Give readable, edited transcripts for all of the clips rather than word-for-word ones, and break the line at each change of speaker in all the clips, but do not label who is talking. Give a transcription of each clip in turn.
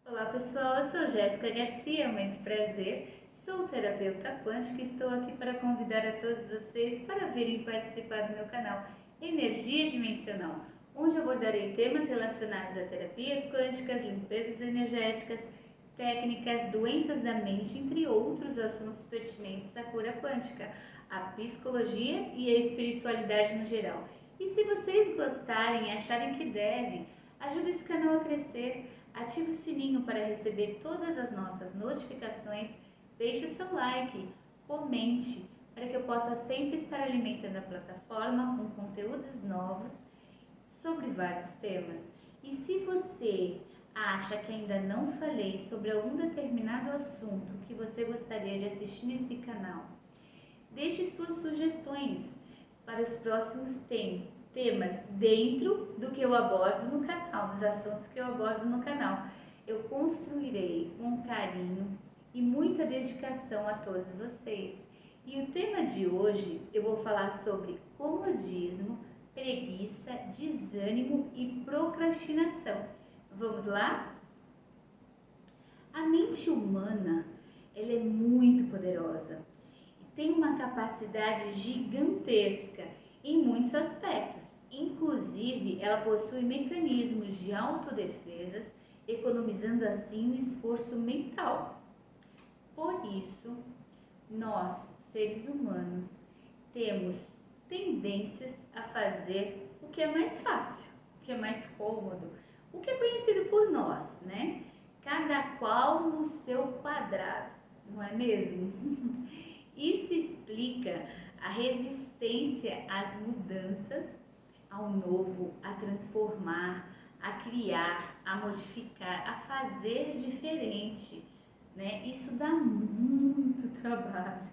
Olá pessoal, eu sou Jéssica Garcia, muito prazer. Sou terapeuta quântica e estou aqui para convidar a todos vocês para virem participar do meu canal Energia Dimensional, onde abordarei temas relacionados a terapias quânticas, limpezas energéticas, técnicas, doenças da mente, entre outros assuntos pertinentes à cura quântica, à psicologia e à espiritualidade no geral. E se vocês gostarem e acharem que devem, ajude esse canal a crescer. Ative o sininho para receber todas as nossas notificações, deixe seu like, comente, para que eu possa sempre estar alimentando a plataforma com conteúdos novos sobre vários temas. E se você acha que ainda não falei sobre algum determinado assunto que você gostaria de assistir nesse canal, deixe suas sugestões para os próximos temas dentro do que eu abordo no canal, dos assuntos que eu abordo no canal. Eu construirei com carinho e muita dedicação a todos vocês. E o tema de hoje eu vou falar sobre comodismo, preguiça, desânimo e procrastinação. Vamos lá? A mente humana, ela é muito poderosa e tem uma capacidade gigantesca em muitos aspectos. Inclusive, ela possui mecanismos de autodefesas, economizando assim o esforço mental. Por isso, nós, seres humanos, temos tendências a fazer o que é mais fácil, o que é mais cômodo, o que é conhecido por nós, né? Cada qual no seu quadrado, não é mesmo? Isso explica a resistência às mudanças, ao novo, a transformar, a criar, a modificar, a fazer diferente, né? Isso dá muito trabalho,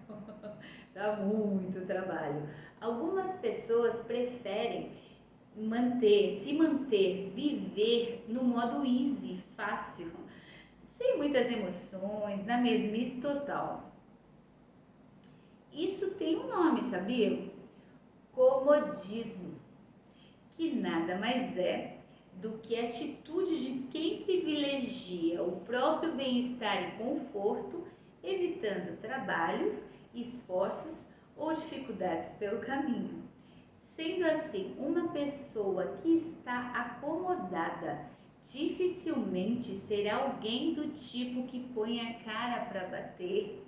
dá muito trabalho. Algumas pessoas preferem se manter, viver no modo easy, fácil, sem muitas emoções, na mesmice total. Isso tem um nome, sabia? Comodismo, que nada mais é do que a atitude de quem privilegia o próprio bem-estar e conforto, evitando trabalhos, esforços ou dificuldades pelo caminho. Sendo assim, uma pessoa que está acomodada dificilmente será alguém do tipo que põe a cara para bater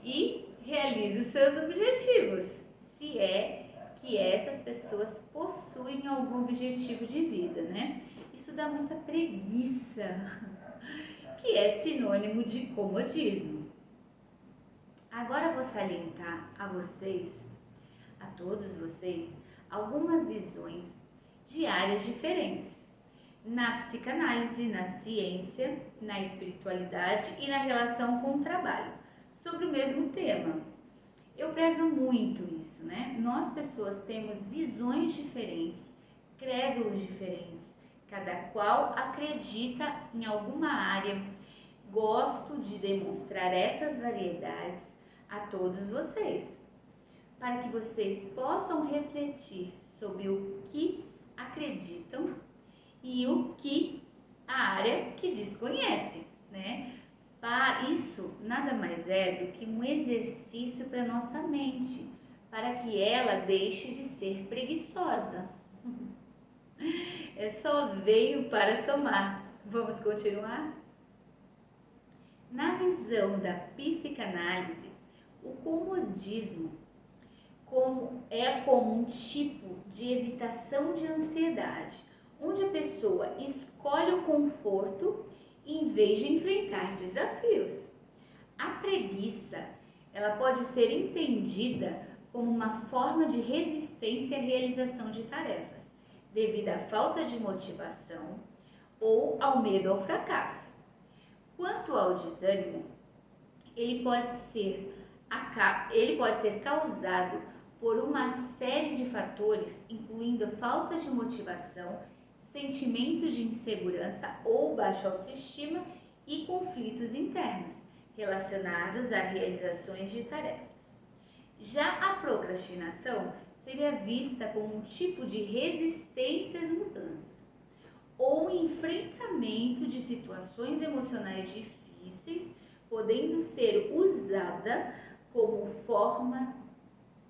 e realiza os seus objetivos, se é que essas pessoas possuem algum objetivo de vida, né? Isso dá muita preguiça, que é sinônimo de comodismo. Agora eu vou salientar a vocês, a todos vocês, algumas visões de áreas diferentes. Na psicanálise, na ciência, na espiritualidade e na relação com o trabalho, sobre o mesmo tema. Eu prezo muito isso, né? Nós pessoas temos visões diferentes, crédulos diferentes, cada qual acredita em alguma área. Gosto de demonstrar essas variedades a todos vocês, para que vocês possam refletir sobre o que acreditam e o que a área que desconhece, né? Isso nada mais é do que um exercício para nossa mente, para que ela deixe de ser preguiçosa. Só veio para somar. Vamos continuar? Na visão da psicanálise, o comodismo como um tipo de evitação de ansiedade, onde a pessoa escolhe o conforto em vez de enfrentar desafios. A preguiça, ela pode ser entendida como uma forma de resistência à realização de tarefas, devido à falta de motivação ou ao medo ao fracasso. Quanto ao desânimo, ele pode ser causado por uma série de fatores, incluindo a falta de motivação, sentimento de insegurança ou baixa autoestima e conflitos internos relacionados a realizações de tarefas. Já a procrastinação seria vista como um tipo de resistência às mudanças ou enfrentamento de situações emocionais difíceis, podendo ser usada como forma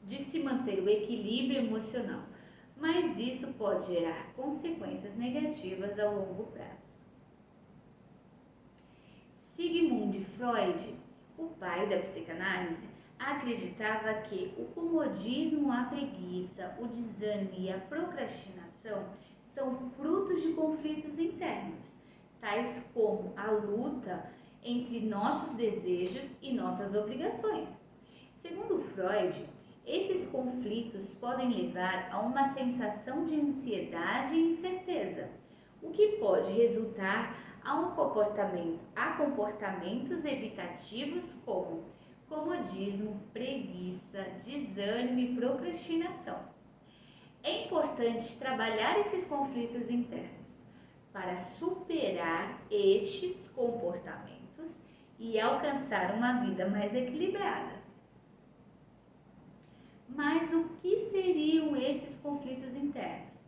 de se manter o equilíbrio emocional, mas isso pode gerar consequências negativas ao longo prazo. Sigmund Freud, o pai da psicanálise, acreditava que o comodismo, a preguiça, o desânimo e a procrastinação são frutos de conflitos internos, tais como a luta entre nossos desejos e nossas obrigações. Segundo Freud, esses conflitos podem levar a uma sensação de ansiedade e incerteza, o que pode resultar a comportamentos evitativos como comodismo, preguiça, desânimo e procrastinação. É importante trabalhar esses conflitos internos para superar estes comportamentos e alcançar uma vida mais equilibrada. Mas o que seriam esses conflitos internos?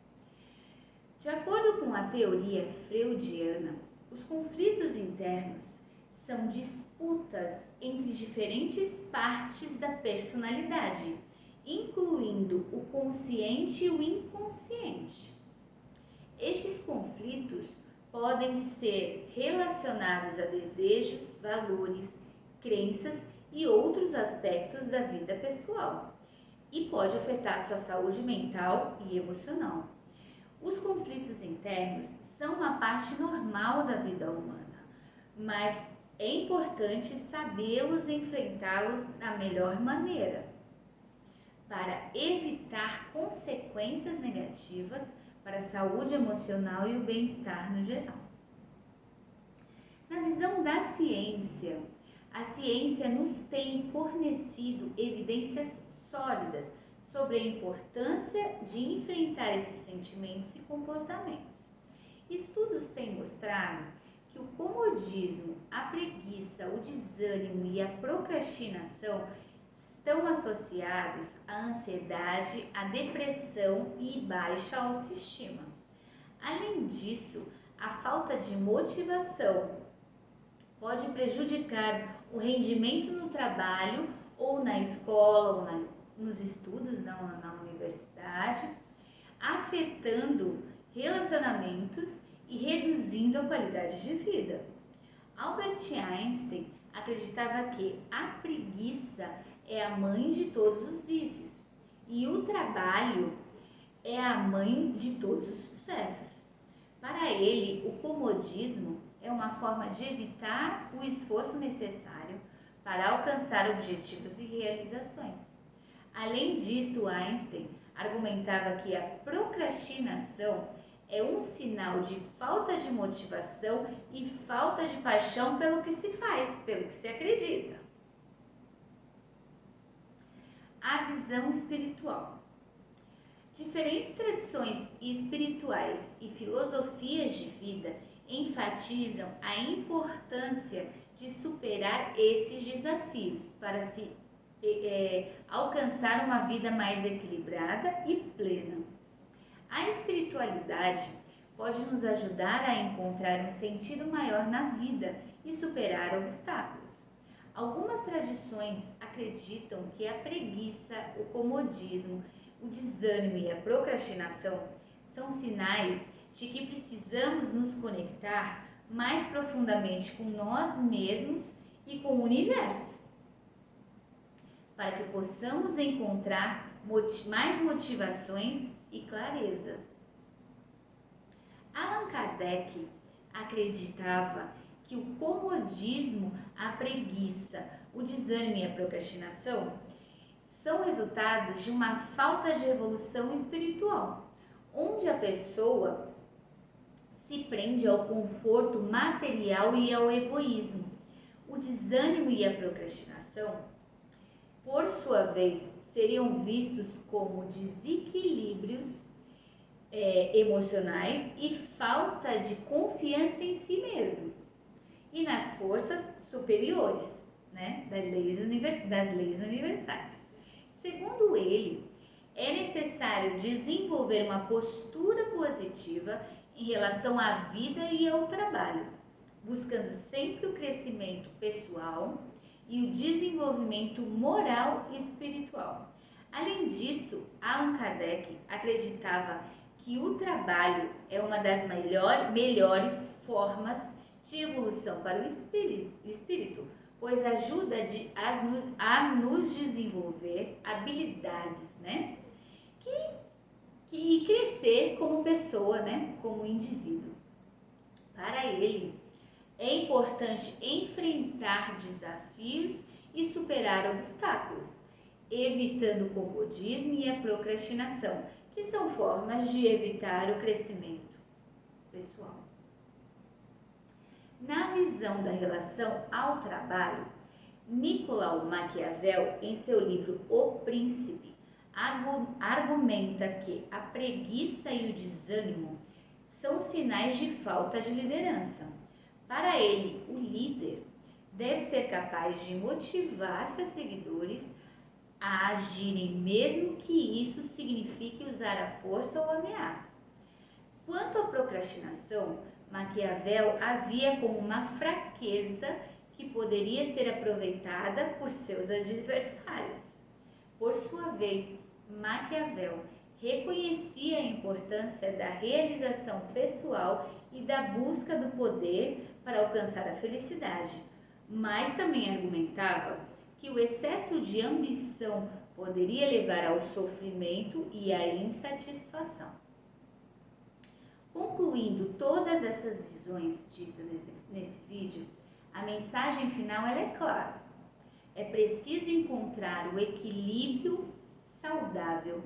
De acordo com a teoria freudiana, os conflitos internos são disputas entre diferentes partes da personalidade, incluindo o consciente e o inconsciente. Estes conflitos podem ser relacionados a desejos, valores, crenças e outros aspectos da vida pessoal, e pode afetar sua saúde mental e emocional. Os conflitos internos são uma parte normal da vida humana, mas é importante sabê-los e enfrentá-los da melhor maneira, para evitar consequências negativas para a saúde emocional e o bem-estar no geral. Na visão da ciência, a ciência nos tem fornecido evidências sólidas sobre a importância de enfrentar esses sentimentos e comportamentos. Estudos têm mostrado que o comodismo, a preguiça, o desânimo e a procrastinação estão associados à ansiedade, à depressão e baixa autoestima. Além disso, a falta de motivação pode prejudicar o rendimento no trabalho ou na escola ou nos estudos, na universidade, afetando relacionamentos e reduzindo a qualidade de vida. Albert Einstein acreditava que a preguiça é a mãe de todos os vícios e o trabalho é a mãe de todos os sucessos. Para ele, o comodismo é uma forma de evitar o esforço necessário para alcançar objetivos e realizações. Além disso, Einstein argumentava que a procrastinação é um sinal de falta de motivação e falta de paixão pelo que se faz, pelo que se acredita. A visão espiritual. Diferentes tradições espirituais e filosofias de vida enfatizam a importância de superar esses desafios para se alcançar uma vida mais equilibrada e plena. A espiritualidade pode nos ajudar a encontrar um sentido maior na vida e superar obstáculos. Algumas tradições acreditam que a preguiça, o comodismo, o desânimo e a procrastinação são sinais de que precisamos nos conectar mais profundamente com nós mesmos e com o universo, para que possamos encontrar mais motivações e clareza. Allan Kardec acreditava que o comodismo, a preguiça, o desânimo e a procrastinação são resultados de uma falta de evolução espiritual, onde a pessoa se prende ao conforto material e ao egoísmo. O desânimo e a procrastinação, por sua vez, seriam vistos como desequilíbrios emocionais e falta de confiança em si mesmo e nas forças superiores, das leis universais. Segundo ele, É necessário desenvolver uma postura positiva em relação à vida e ao trabalho, buscando sempre o crescimento pessoal e o desenvolvimento moral e espiritual. Além disso, Allan Kardec acreditava que o trabalho é uma das melhores formas de evolução para o espírito, pois ajuda a nos desenvolver habilidades, né? E crescer como pessoa, né? Como indivíduo. Para ele, é importante enfrentar desafios e superar obstáculos, evitando o comodismo e a procrastinação, que são formas de evitar o crescimento pessoal. Na visão da relação ao trabalho, Nicolau Maquiavel, em seu livro O Príncipe, argumenta que a preguiça e o desânimo são sinais de falta de liderança. Para ele, o líder deve ser capaz de motivar seus seguidores a agirem, mesmo que isso signifique usar a força ou a ameaça. Quanto à procrastinação, Maquiavel a via como uma fraqueza que poderia ser aproveitada por seus adversários. Por sua vez, Maquiavel reconhecia a importância da realização pessoal e da busca do poder para alcançar a felicidade, mas também argumentava que o excesso de ambição poderia levar ao sofrimento e à insatisfação. Concluindo todas essas visões ditas nesse vídeo, a mensagem final ela é clara. É preciso encontrar o equilíbrio saudável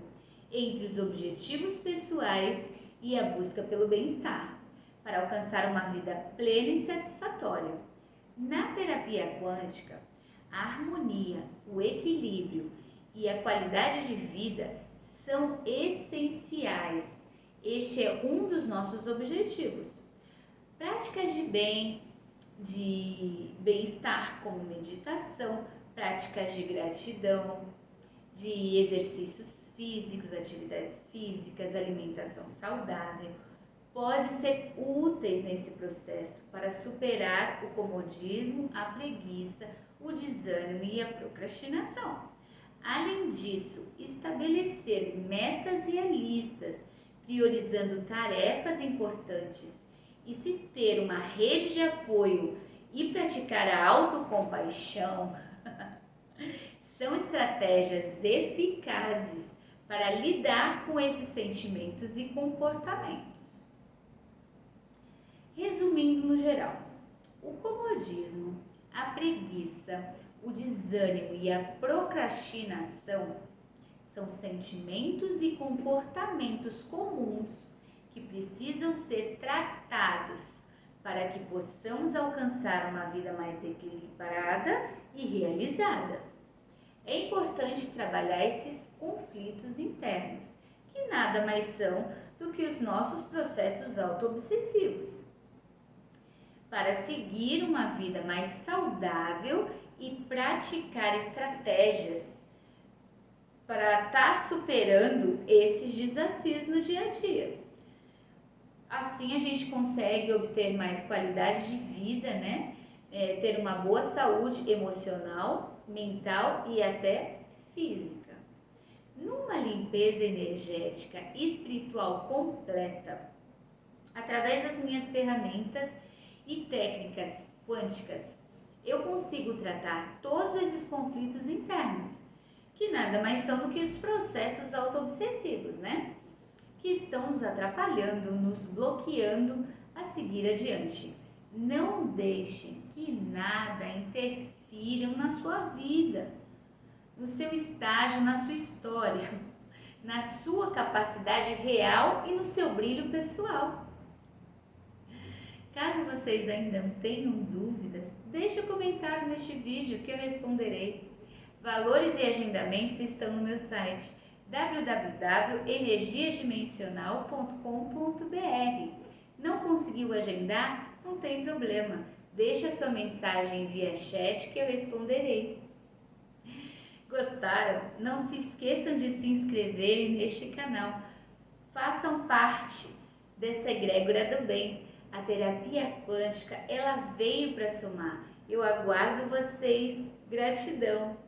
entre os objetivos pessoais e a busca pelo bem-estar, para alcançar uma vida plena e satisfatória. Na terapia quântica, a harmonia, o equilíbrio e a qualidade de vida são essenciais. Este é um dos nossos objetivos. Práticas de bem-estar, como meditação, práticas de gratidão, de exercícios físicos, atividades físicas, alimentação saudável, podem ser úteis nesse processo para superar o comodismo, a preguiça, o desânimo e a procrastinação. Além disso, estabelecer metas realistas, priorizando tarefas importantes e se ter uma rede de apoio e praticar a autocompaixão são estratégias eficazes para lidar com esses sentimentos e comportamentos. Resumindo no geral, o comodismo, a preguiça, o desânimo e a procrastinação são sentimentos e comportamentos comuns que precisam ser tratados para que possamos alcançar uma vida mais equilibrada e realizada. É importante trabalhar esses conflitos internos, que nada mais são do que os nossos processos auto-obsessivos, para seguir uma vida mais saudável e praticar estratégias para estar superando esses desafios no dia a dia. Assim a gente consegue obter mais qualidade de vida, né? Ter uma boa saúde emocional, mental e até física. Numa limpeza energética e espiritual completa, através das minhas ferramentas e técnicas quânticas, eu consigo tratar todos esses conflitos internos, que nada mais são do que os processos auto-obsessivos, né? Que estão nos atrapalhando, nos bloqueando a seguir adiante. Não deixem que nada interfiram na sua vida, no seu estágio, na sua história, na sua capacidade real e no seu brilho pessoal. Caso vocês ainda não tenham dúvidas, deixe um comentário neste vídeo que eu responderei. Valores e agendamentos estão no meu site www.energiadimensional.com.br. Não conseguiu agendar? Não tem problema. Deixe a sua mensagem via chat que eu responderei. Gostaram? Não se esqueçam de se inscreverem neste canal. Façam parte dessa egrégora do bem. A terapia quântica, ela veio para somar. Eu aguardo vocês. Gratidão!